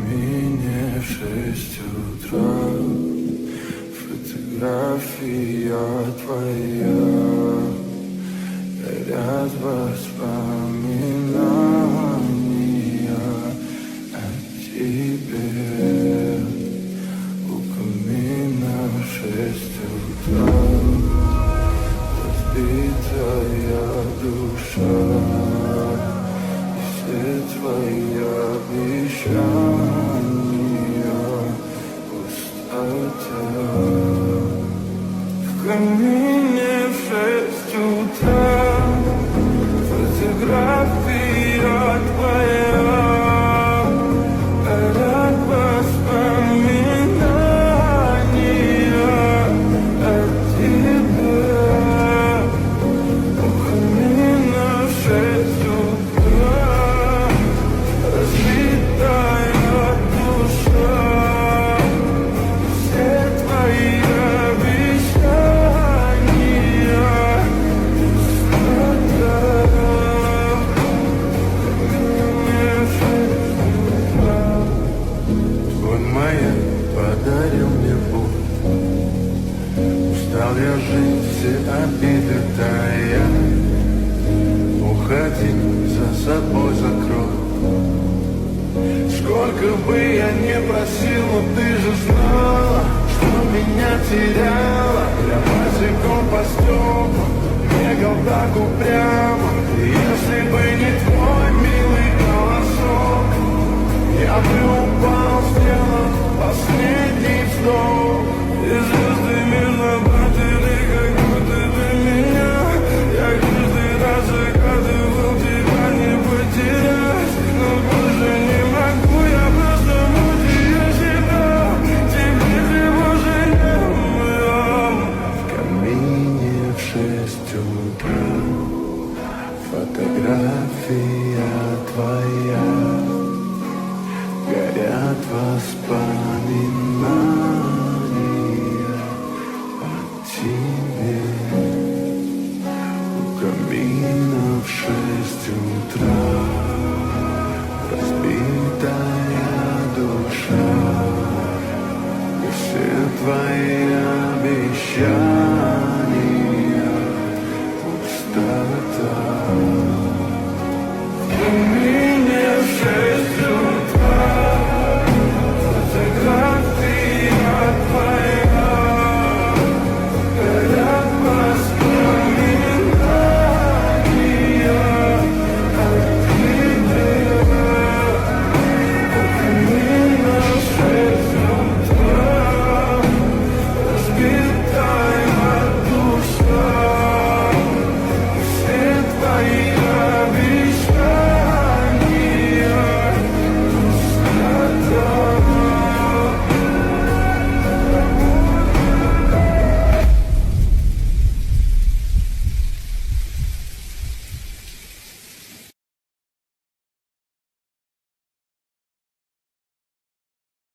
Мне 6 утра, фотография твоя, горят воспоминания о тебе. У камина в 6 утра, разбитая душа, и все твои обещания пустота. В камине в 6 утра, фотография твоя, горят воспоминания о тебе. У камина в 6 утра, разбитая душа, все твои подарил мне боль. Устал я жить, все обиды тая. Уходи, за собой закрой. Сколько бы я не просил, но ты же знала, что меня теряла. Я босиком по стеклам бегал так упрямо. И если бы не твой милый голосок, я бы упал, сделал последний вздох. И звезды мирно батили, как будто для меня. Я каждый раз загадывал тебя не потерять, но больше не могу, я просто мучаю себя. Теперь ты уже не моя. В камине в 6 утра, фотография твоя, горят воспоминания о тебе. У камина в 6 утра, разбитая душа, и все твои обещания